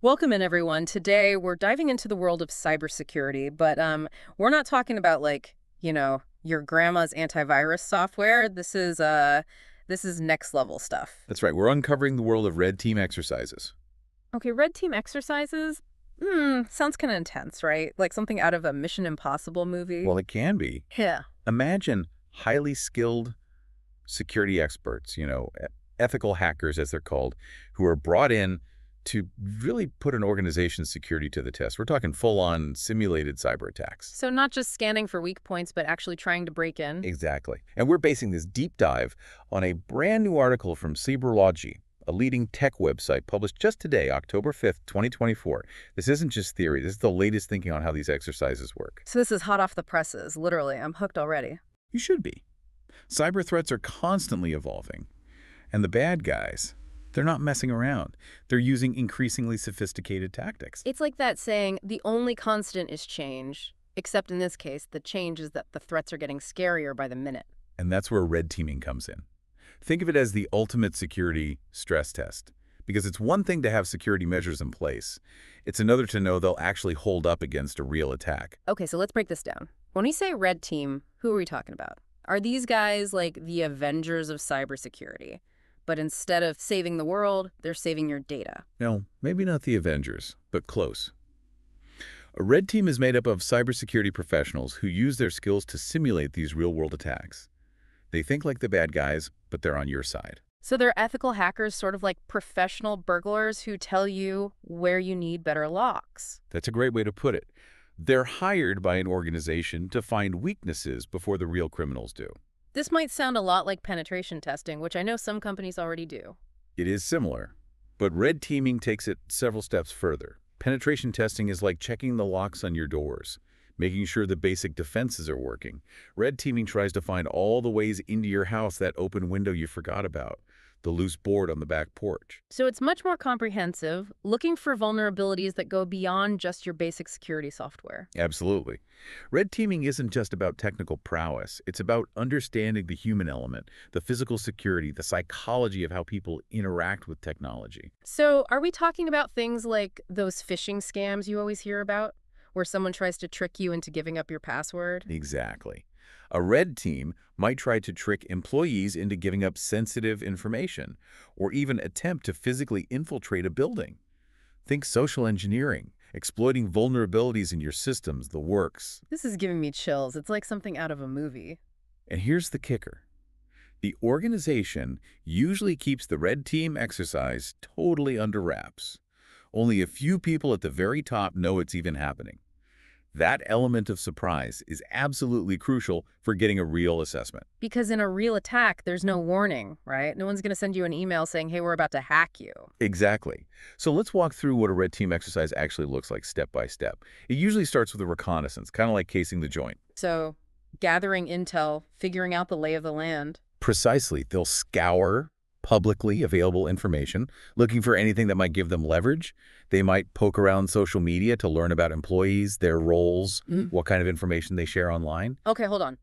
Welcome in, everyone. Today, we're diving into the world of cybersecurity, but we're not talking about your grandma's antivirus software. This is next level stuff. That's right. We're uncovering the world of red team exercises. Okay, red team exercises. Sounds kind of intense, right? Like something out of a Mission Impossible movie. Well, it can be. Yeah. Imagine highly skilled security experts, ethical hackers, as they're called, who are brought in to really put an organization's security to the test. We're talking full-on simulated cyber attacks. So not just scanning for weak points, but actually trying to break in. Exactly. And we're basing this deep dive on a brand new article from Siberoloji, a leading tech website published just today, October 5th, 2024. This isn't just theory. This is the latest thinking on how these exercises work. So this is hot off the presses, literally. I'm hooked already. You should be. Cyber threats are constantly evolving. And the bad guys, they're not messing around. They're using increasingly sophisticated tactics. It's like that saying, the only constant is change. Except in this case, the change is that the threats are getting scarier by the minute. And that's where red teaming comes in. Think of it as the ultimate security stress test. Because it's one thing to have security measures in place. It's another to know they'll actually hold up against a real attack. Okay, so let's break this down. When we say red team, who are we talking about? Are these guys like the Avengers of cybersecurity? But instead of saving the world, they're saving your data. No, maybe not the Avengers, but close. A red team is made up of cybersecurity professionals who use their skills to simulate these real-world attacks. They think like the bad guys, but they're on your side. So they're ethical hackers, sort of like professional burglars who tell you where you need better locks. That's a great way to put it. They're hired by an organization to find weaknesses before the real criminals do. This might sound a lot like penetration testing, which I know some companies already do. It is similar, but red teaming takes it several steps further. Penetration testing is like checking the locks on your doors, making sure the basic defenses are working. Red teaming tries to find all the ways into your house, that open window you forgot about, the loose board on the back porch. So it's much more comprehensive, looking for vulnerabilities that go beyond just your basic security software. Absolutely. Red teaming isn't just about technical prowess. It's about understanding the human element, the physical security, the psychology of how people interact with technology. So are we talking about things like those phishing scams you always hear about, where someone tries to trick you into giving up your password? Exactly. A red team might try to trick employees into giving up sensitive information, or even attempt to physically infiltrate a building. Think social engineering, exploiting vulnerabilities in your systems, the works. This is giving me chills. It's like something out of a movie. And here's the kicker. The organization usually keeps the red team exercise totally under wraps. Only a few people at the very top know it's even happening. That element of surprise is absolutely crucial for getting a real assessment. Because in a real attack, there's no warning, right? No one's going to send you an email saying, hey, we're about to hack you. Exactly. So let's walk through what a red team exercise actually looks like step by step. It usually starts with a reconnaissance, kind of like casing the joint. So gathering intel, figuring out the lay of the land. Precisely. They'll scour publicly available information, looking for anything that might give them leverage. They might poke around social media to learn about employees, their roles, what kind of information they share online. Okay, hold on.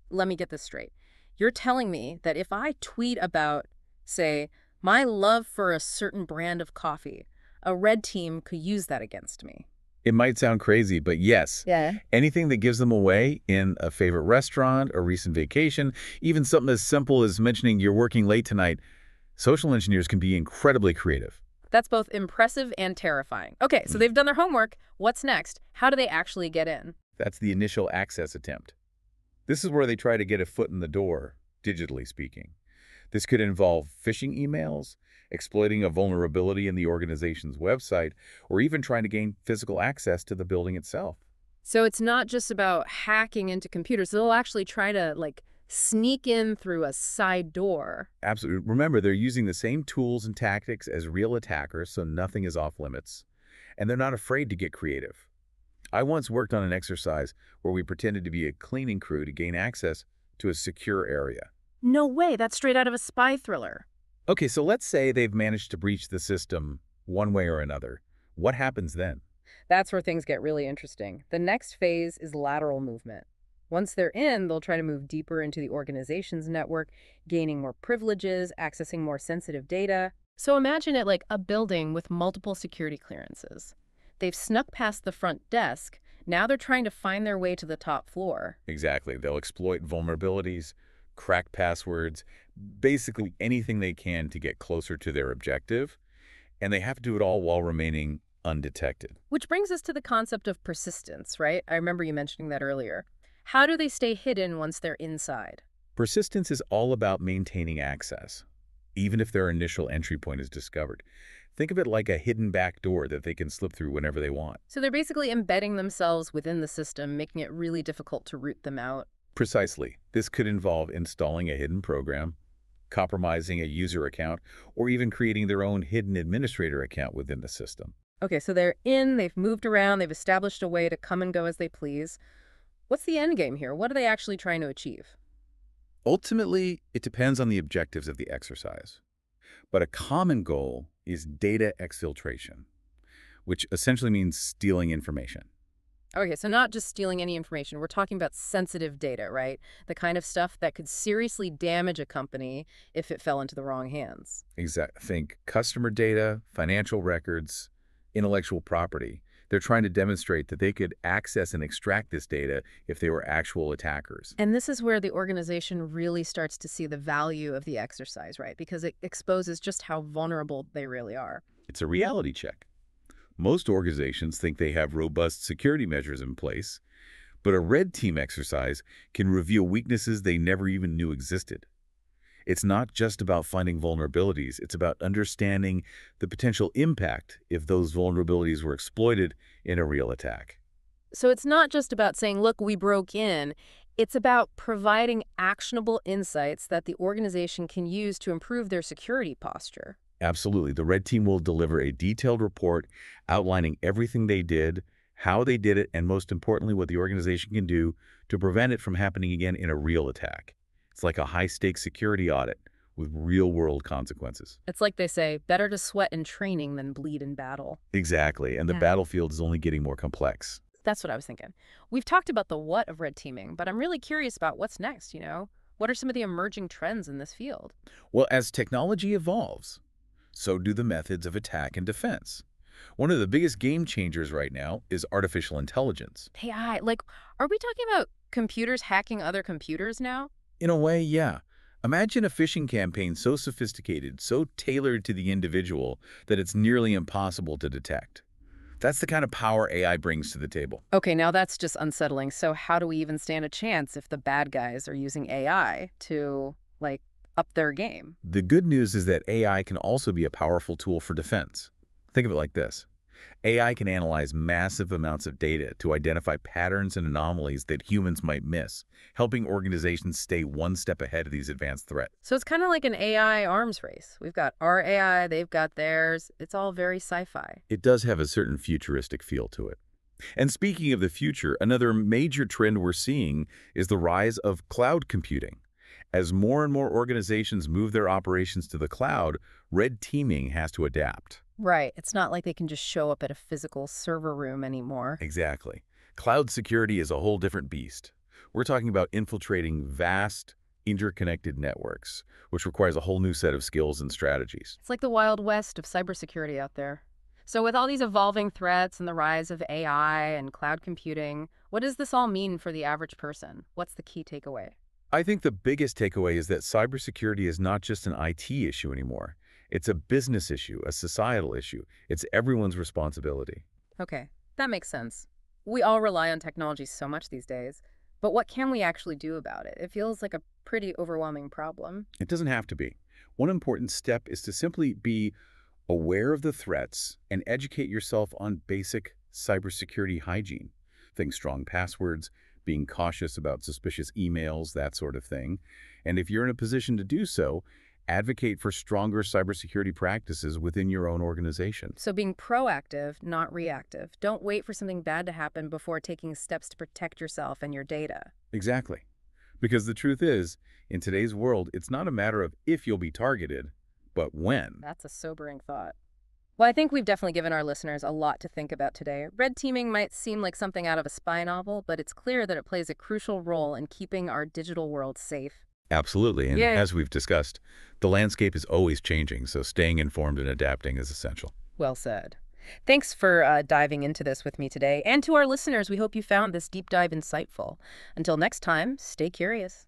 Let me get this straight. You're telling me that if I tweet about, say, my love for a certain brand of coffee, a red team could use that against me. It might sound crazy, but yes. Yeah. Anything that gives them away in a favorite restaurant, a recent vacation, even something as simple as mentioning you're working late tonight, social engineers can be incredibly creative. That's both impressive and terrifying. Okay, so they've done their homework. What's next? How do they actually get in? That's the initial access attempt. This is where they try to get a foot in the door, digitally speaking. This could involve phishing emails, exploiting a vulnerability in the organization's website, or even trying to gain physical access to the building itself. So it's not just about hacking into computers. They'll actually try to, sneak in through a side door. Absolutely. Remember, they're using the same tools and tactics as real attackers, so nothing is off limits. And they're not afraid to get creative. I once worked on an exercise where we pretended to be a cleaning crew to gain access to a secure area. No way. That's straight out of a spy thriller. Okay, so let's say they've managed to breach the system one way or another. What happens then? That's where things get really interesting. The next phase is lateral movement. Once they're in, they'll try to move deeper into the organization's network, gaining more privileges, accessing more sensitive data. So imagine it like a building with multiple security clearances. They've snuck past the front desk. Now they're trying to find their way to the top floor. Exactly. They'll exploit vulnerabilities, crack passwords, basically anything they can to get closer to their objective, and they have to do it all while remaining undetected. Which brings us to the concept of persistence, right? I remember you mentioning that earlier. How do they stay hidden once they're inside? Persistence is all about maintaining access, even if their initial entry point is discovered. Think of it like a hidden back door that they can slip through whenever they want. So they're basically embedding themselves within the system, making it really difficult to root them out. Precisely. This could involve installing a hidden program, compromising a user account, or even creating their own hidden administrator account within the system. Okay, so they're in, they've moved around, they've established a way to come and go as they please. What's the end game here? What are they actually trying to achieve? Ultimately, it depends on the objectives of the exercise. But a common goal is data exfiltration, which essentially means stealing information. Okay, so not just stealing any information. We're talking about sensitive data, right? The kind of stuff that could seriously damage a company if it fell into the wrong hands. Think customer data, financial records, intellectual property. They're trying to demonstrate that they could access and extract this data if they were actual attackers. And this is where the organization really starts to see the value of the exercise, right? Because it exposes just how vulnerable they really are. It's a reality check. Most organizations think they have robust security measures in place, but a red team exercise can reveal weaknesses they never even knew existed. It's not just about finding vulnerabilities, it's about understanding the potential impact if those vulnerabilities were exploited in a real attack. So it's not just about saying, look, we broke in. It's about providing actionable insights that the organization can use to improve their security posture. Absolutely. The red team will deliver a detailed report outlining everything they did, how they did it, and most importantly, what the organization can do to prevent it from happening again in a real attack. It's like a high-stakes security audit with real-world consequences. It's like they say, better to sweat in training than bleed in battle. Exactly, and the Yeah. battlefield is only getting more complex. That's what I was thinking. We've talked about the what of red teaming, but I'm really curious about what's next, you know? What are some of the emerging trends in this field? Well, as technology evolves, so do the methods of attack and defense. One of the biggest game changers right now is artificial intelligence. AI, like, are we talking about computers hacking other computers now? In a way, yeah. Imagine a phishing campaign so sophisticated, so tailored to the individual that it's nearly impossible to detect. That's the kind of power AI brings to the table. Okay, now that's just unsettling. So how do we even stand a chance if the bad guys are using AI to, like, up their game? The good news is that AI can also be a powerful tool for defense. Think of it like this. AI can analyze massive amounts of data to identify patterns and anomalies that humans might miss, helping organizations stay one step ahead of these advanced threats. So it's kind of like an AI arms race. We've got our AI, they've got theirs. It's all very sci-fi. It does have a certain futuristic feel to it. And speaking of the future, another major trend we're seeing is the rise of cloud computing. As more and more organizations move their operations to the cloud, red teaming has to adapt. Right. It's not like they can just show up at a physical server room anymore. Exactly. Cloud security is a whole different beast. We're talking about infiltrating vast, interconnected networks, which requires a whole new set of skills and strategies. It's like the Wild West of cybersecurity out there. So with all these evolving threats and the rise of AI and cloud computing, what does this all mean for the average person? What's the key takeaway? I think the biggest takeaway is that cybersecurity is not just an IT issue anymore. It's a business issue, a societal issue. It's everyone's responsibility. Okay, that makes sense. We all rely on technology so much these days, but what can we actually do about it? It feels like a pretty overwhelming problem. It doesn't have to be. One important step is to simply be aware of the threats and educate yourself on basic cybersecurity hygiene. Think strong passwords, being cautious about suspicious emails, that sort of thing. And if you're in a position to do so, advocate for stronger cybersecurity practices within your own organization. So being proactive, not reactive. Don't wait for something bad to happen before taking steps to protect yourself and your data. Exactly. Because the truth is, in today's world, it's not a matter of if you'll be targeted, but when. That's a sobering thought. Well, I think we've definitely given our listeners a lot to think about today. Red teaming might seem like something out of a spy novel, but it's clear that it plays a crucial role in keeping our digital world safe. Absolutely. And Yeah. as we've discussed, the landscape is always changing, so staying informed and adapting is essential. Well said. Thanks for diving into this with me today. And to our listeners, we hope you found this deep dive insightful. Until next time, stay curious.